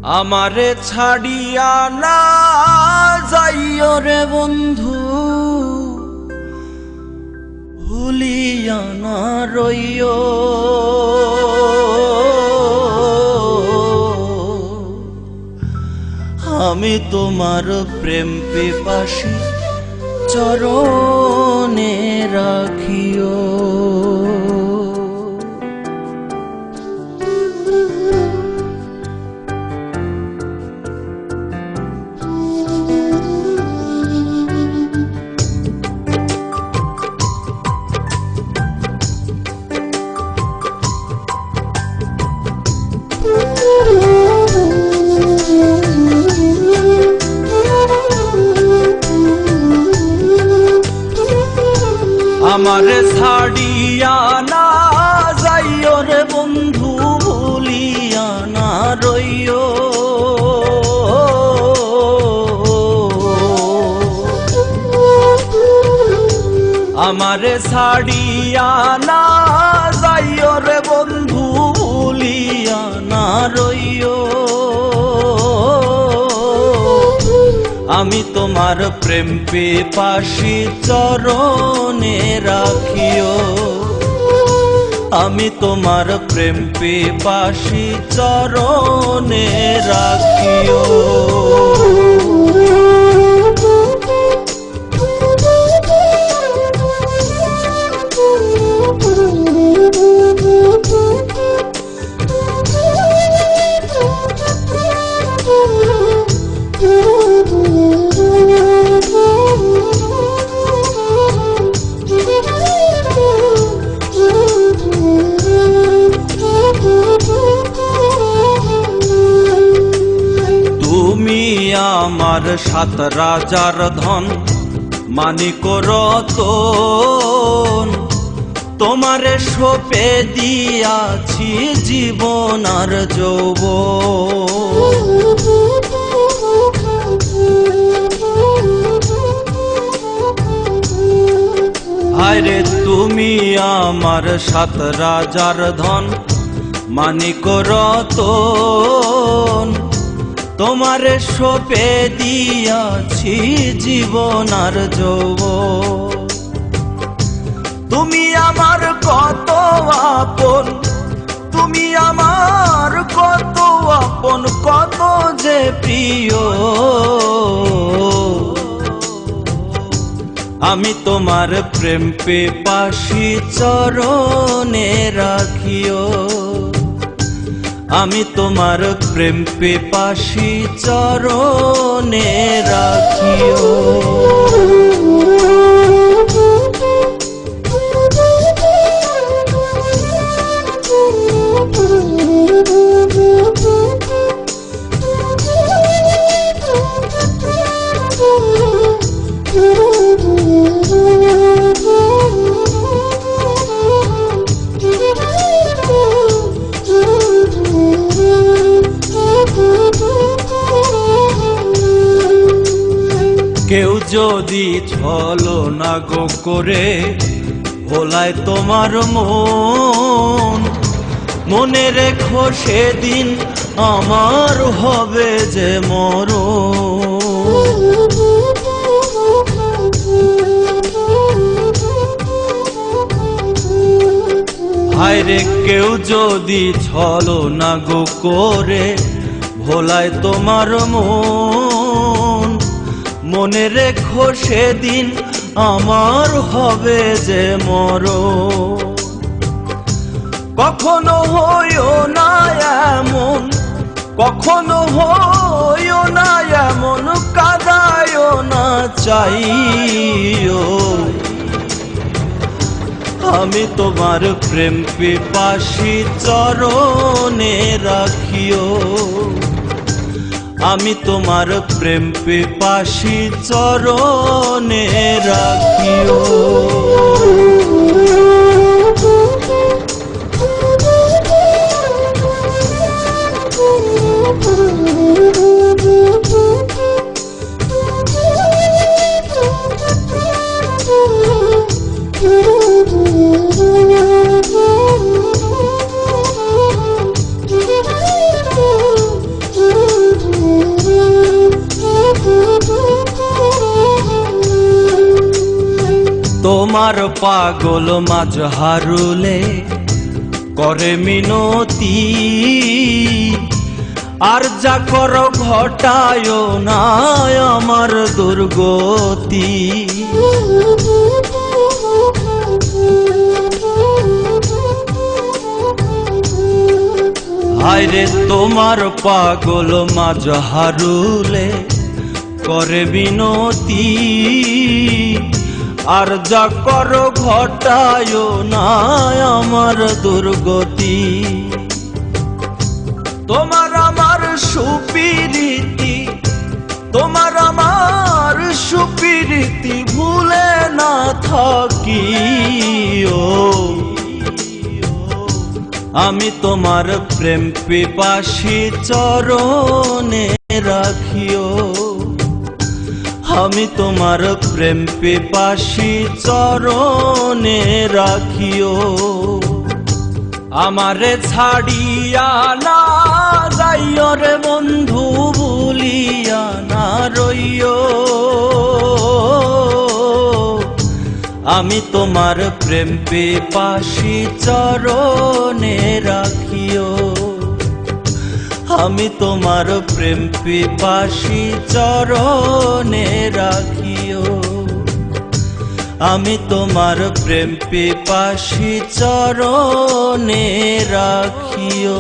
আমারে ছাড়িয়া না যাইও রে বন্ধু, ভুলিয়া না রইও। আমি তোমার প্রেম পিপাসী চরণে রাখিও। আমারে ছাড়িয়া না যাইও রে বন্ধু, ভুলিয়া না রইও। আমারে ছাড়িয়া না যাইও রে বন্ধু, ভুলিয়া না রইও। আমি তোমার প্রেম পিপাসী চরণে রাখিও। আমি তোমার প্রেম পিপাসী চরণে রাখিও। আমার সাত রাজার ধন, মানিক রতন, তোমারে সঁপে দিয়াছি জীবন আর যৌবন। আরে তুমি আমার সাত রাজার ধন, মানিক রতন, তোমারে সঁপে দিয়াছি জীবন আর যৌবন। তুমি আমার কত আপন, তুমি আমার কত আপন, কত যে প্রিয়। আমি তোমার প্রেম পিপাসী চরণে রাখিও। আমি তোমার প্রেম পিপাসী চরণে রাখিও। কেউ যদি ছলনা গো করে ভোলায় তোমার মন, মনে রেখো সেদিন আমার হবে যে মরণ। হায়রে কেউ যদি ছলনা গো করে ভোলায় তোমার মন, মনে রেখো সেদিন আমার হবে যে মরণ। কখনো হইও না এমন, কখনো হইও না এমন, কাঁদায়ও না চাইও। আমি তোমার প্রেম পিপাসী চরণে রাখিও। আমি তোমার প্রেম পিপাসী চরণে রাখিও। তোমার পাগল মাজহারুলে করে মিনতি, আর যা করো ঘটায় না আমার দুর্গতি। হায়রে তোমার পাগল মাজহারুলে করে বিনতি, আর যা করো ঘটায় না আমার দুর্গতি। তোমার আমার সুপিরিতি, তোমার আমার সুপিরিতি ভুলে না থাকি। ও আমি তোমার প্রেম পিপাসী চরণে রাখিও, আমি তোমার প্রেম পিপাসী চরণে রাখিও। আমারে ছাড়িয়া না যাইও রে বন্ধু, ভুলিয়া না রইও। আমি তোমার প্রেম পিপাসী চরণে রাখিও, আমি তোমার প্রেম পিপাসী চরণে রাখিও, আমি তোমার প্রেম পিপাসী চরণে রাখিও।